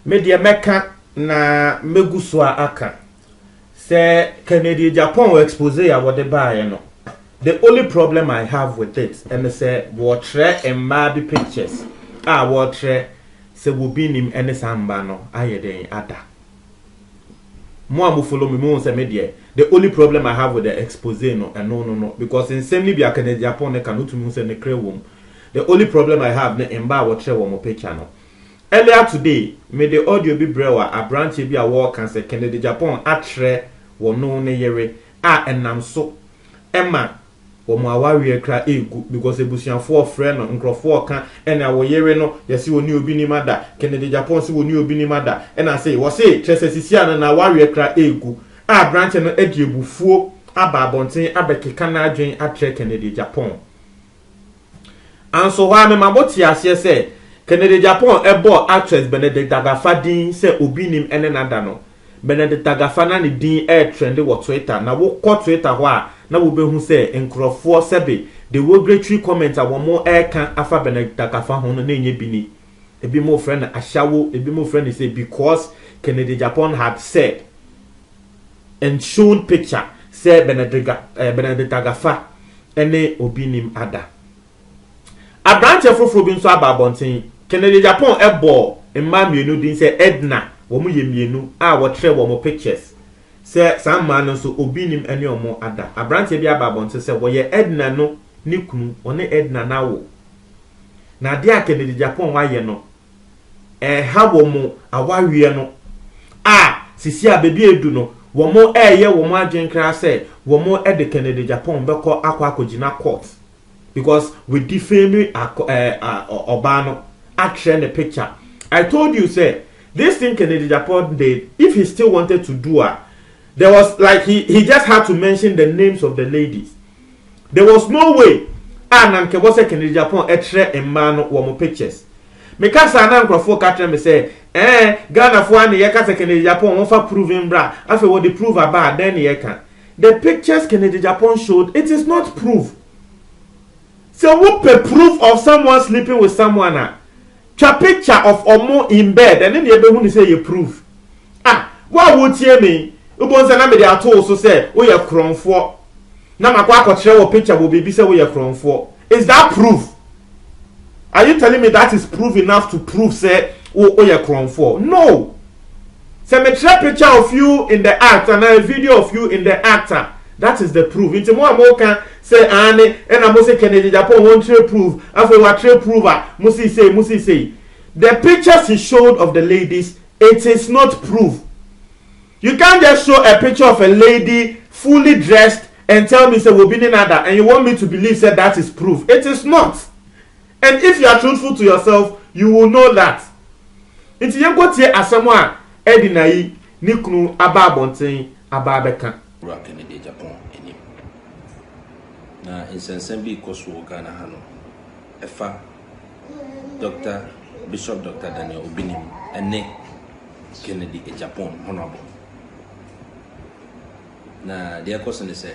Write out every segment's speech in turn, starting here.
Media meka na meguswa aka say Kennedy Japan will expose ya what they buy no. The only problem I have with it and say watch and maybe pictures watch say will be him any samba no aye den ada mo follow me mo say media. The only problem I have with the expose no and no because in same be Kennedy Japan ne cannot me say ne krewom. The only problem I have ne emba watch one picture no. Earlier today, made the audio be brewer a branch be a war cancer Kennedy Japan atre wono ne yere enam so Emma wo mo aware kra egu because ebusuafo friend no nkrofo ka ena wo yere no yesi woni obi ni mada Kennedy Japan si woni obi ni mada ena say wo say tresesisia na aware kra egu branch no edi ebufuo aba abonten abekeka na adwen atre Kennedy Japan anso wa me maboti ase say Kennedy Japan ebo actress Benedict Agafa din se obi nim ene nada no Benedict Agafa na ni din trend wo Twitter na wo ko Twitter ho a na wo behu se enkrofo sebe the wogratory comment a wo mo kan afa Benedict Agafa ho no na enye bini ebi mo friend ashawo ebi mo friend say because Kennedy Japan had said and shown picture say Benedict Agafa ene obi nim ada abranche foforo bi nso ababonten Kennedy Japan ebo emma mienu din say Edna wo mu yemienu wo tre wo mo pictures say some man nso obi nim ene omo ada abranche bi ababonten say wo ye Edna no ni kunu one Edna na wo na dia Kennedy Japan wa ye no ha wo mo awawie no sisi abebi edu no wo mo ye wo mo agyenkra say wo mo de Kennedy Japan beko akogina court because we defame Obano action the picture. I told you say this thing Kennedy Japan did, if he still wanted to do it, there was like he just had to mention the names of the ladies. There was no way nanke was Kennedy Japan etre emano wo mo pictures. Me kasa na nkrofo ka tre me say Ghana fo an ye kasa Kennedy Japan won fa proving bra afa what the prove about then ye can. The pictures Kennedy Japan showed, it is not proof. So what the proof of someone sleeping with someone a picture of Omo in bed and then you be who say you prove. What would you mean? Ubon say na me dey ato so say we are kronfo. Na makwa akotire wo picture will be say we are kronfo. Is that proof? Are you telling me that is proof enough to prove say we are kronfo? No. Say me try picture of you in the act and a video of you in the actor. That is the proof. It's more can say Anne and I must say Kennedy Japan won't prove. After what prover, must say. The pictures he showed of the ladies, it is not proof. You can't just show a picture of a lady fully dressed and tell me say we'll be another and you want me to believe that that is proof. It is not. And if you are truthful to yourself, you will know that. It's you go to asamwa edinai nikunu ababonten ababeka. Kennedy Japan enim na insensen bi koso Ghana ha no efa Dr. Bishop Dr. Daniel Obinim ene Kennedy Japan honorable na dia koso ne say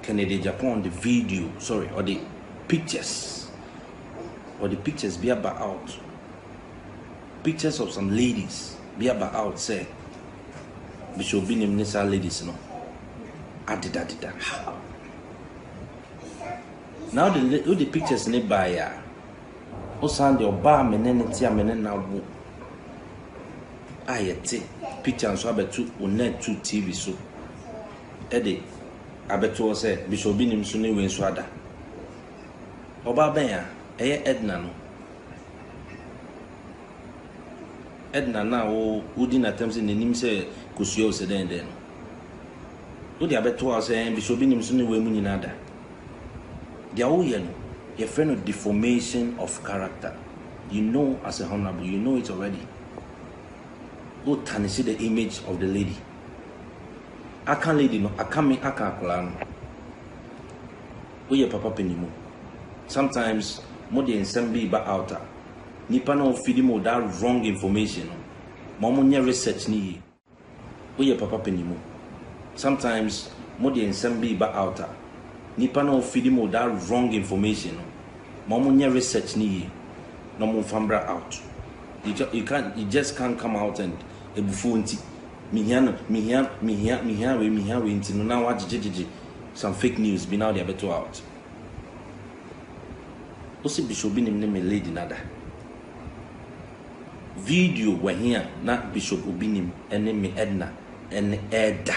Kennedy Japan the video or the pictures be about out pictures of some ladies be about out say Bishop Binim Nisa ladies no. Adida. Now the pictures ne by o sound the oba menene tia menena wo. Ayete picture so abetu onet 2 TV so. Ede abetu say Bishop Binim so ne we so ada. Oba ben ya Edna no. Edna na o udi na terms in nim say kusuo se den o dia beto a say Bishop Binim so ne we mu nyina da dia wo ye no your friend of deformation of character. You know as a honorable, you know it already. Go tarnish the image of the lady. I can't lady no, I can't plan. Oh yeah, papa penimu. Sometimes more than some be back out. Nipa no feed him that wrong information. Mama nya research ni. Oh yeah, papa penimu. sometimes more than some be back out. Nipa no feed him that wrong information. Mama nya research ni no mo fambra out. You just can't come out and ebufu nti me here we nti no now what some fake news be now they better out. Osi Bishop Obinim ne me lady nada. Video were here na Bishop Obinim and me Edna and Edda.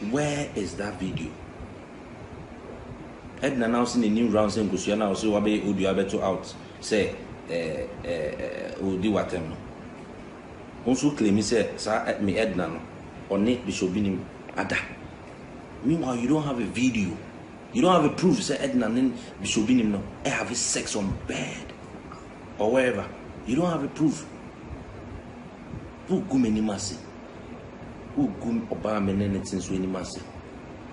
Where is that video? Edna now seen a new round saying Kusia now so wabe Udi abeto out say Udi watem no. Also claim say sa me Edna no or Nick Bishop Obinim ada. Meanwhile you don't have a video. You don't have a proof say Edna and Bishop Obinim no I have sex on bed or wherever. You don't have a proof. Who gum any massy? Who gum oba menene since we any massy?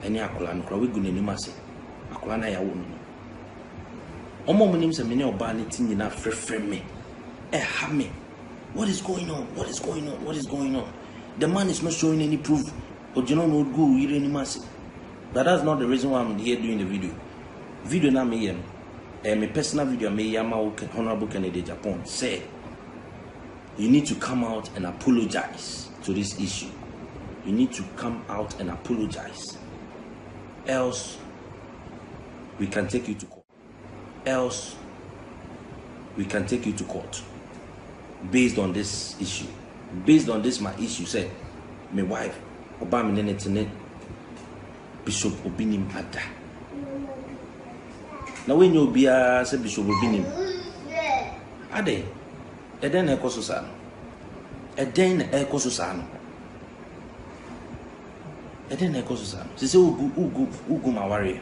Any akola no we gun any massy. Akola na ya wono. Omo munim se mene oba ne tin nyina frefre me. Ha me. What is going on? What is going on? What is going on? The man is not showing any proof. But you know no go you any massy. But that's not the reason why I'm here doing the video. Video na me my personal video me yama Honorable Kennedy Japan said you need to come out and apologize to this issue. You need to come out and apologize. Else we can take you to court. Else we can take you to court based on this issue. Based on this my issue said my wife Obama Nenetine Bishop Obinim ada. Now when you be say Bishop Obinim ade eden e koso sa no eden e koso sa no eden e koso sa no se ugu ma warrior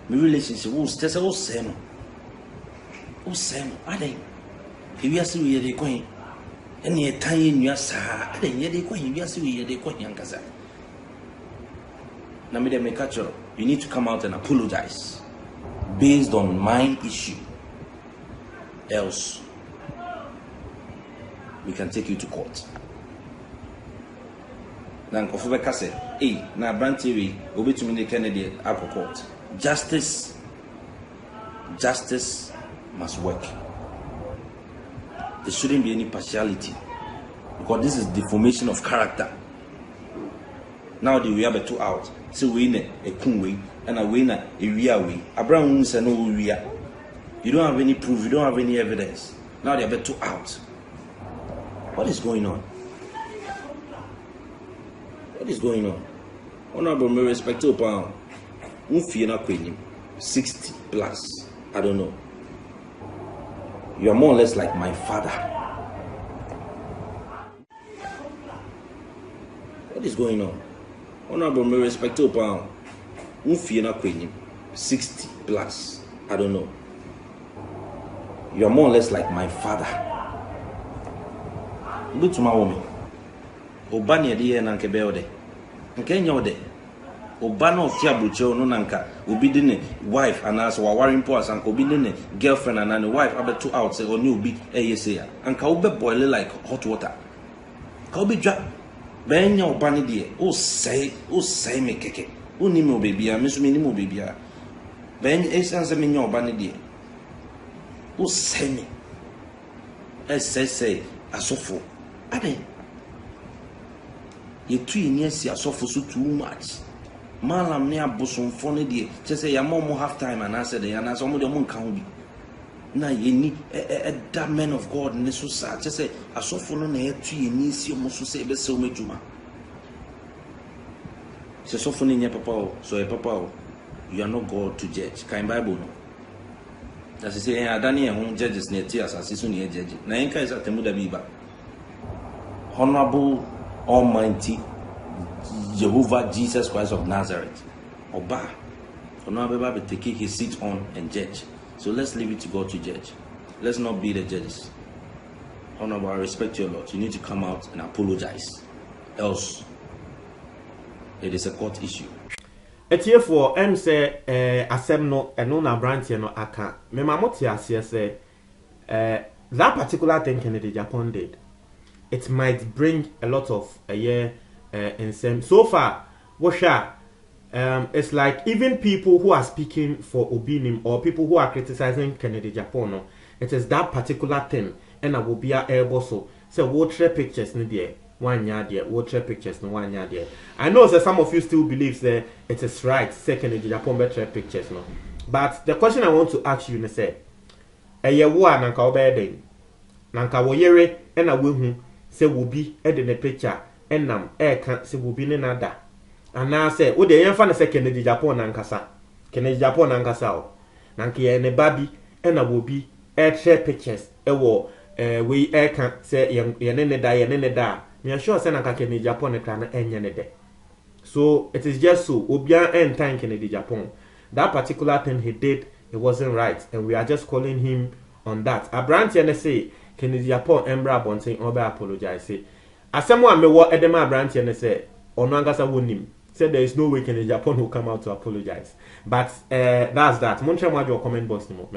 me relationship wo say wo say no ade e wi ase we dey kwan ene e tan enua sa ade ye dey kwan wi ase we dey kwan yankasa na me dey make sure you need to come out and apologize based on my issue. Else we can take you to court. Now, Kofubeka said, hey, now Brand TV, Obi to me Kennedy Apple Court. Justice must work. There shouldn't be any partiality because this is deformation of character. Now the we have a 2 out. So we in a kunwe and a winner a real way. Abraham said no we are. You don't have any proof, you don't have any evidence. Now they are 2 out. What is going on? What is going on? Honorable, me respect to pound. 60 plus. I don't know. You are more or less like my father. What is going on? Honorable, me respect to pound. 60 plus. I don't know. You are more or less like my father. Look to my woman. Obani adi na nkebe ode. Nkenya ode. Obano of Tiabucho no nanka. Obi dine wife and as wawarin po as anko obi dine girlfriend and the wife abe 2 out say oni obi say anka obe boil like hot water. Ka obi dwa benya obani de o say me keke. Uni mo baby a me so me ni mo baby a. Ben esanse me nya obani de. O say me. Say asofo. Ade. You three years asofo so too much. Malam ne abosomfo ne de say ya mom half time and I said they and some of them kan bi. Na ye ni that man of God ne so sa say asofo no na etu ye ni si omo so say be se o medjuma. Se sofo ne nya papa o so e papa o you are not God to judge. Kan Bible no. That is say adani e judges ne ti asase so ne judge. Na yen kai sa temu da biba. Honorable Almighty Jehovah Jesus Christ of Nazareth. Oba. Honorable be taking his seat on and judge. So let's leave it to God to judge. Let's not be the judges. Honorable, I respect you a lot. You need to come out and apologize. Else, it is a court issue. Etie for say asem no eno na branch no aka. Me mamoti asie say that particular thing Kennedy Japan did. It might bring a lot of nsɛm so far wɔhwɛ it's like even people who are speaking for Obinim or people who are criticizing Kennedy Japan, no, it is that particular thing and I will be able so water pictures in there. 1 year there, water pictures no 1 year there. I know that some of you still believe that it is right, second Japan better pictures no. But the question I want to ask you is say, wa nanka obeden. Nanka wo yere na we hu se wo bi e de ne picture enam ka se wo bi ne nada. Ana se wo de yemfa na second Japan nankasa. Kennedy Japan nankasa o. Nanka ye ne babi na wo bi share pictures wo we ka se ye ne da. Me sure say nanka Kennedy Japan ne kra na enye ne de. So it is just so obia time Kennedy Japan. That particular thing he did, it wasn't right, and we are just calling him on that. Abranti and say Kennedy Japan Embra Bonting Obe apologize. Asamu me what Edema Abranti and say Onangasa wonim. Said there is no way Kennedy Japan will come out to apologize. But that's that. Muncha your comment box no more.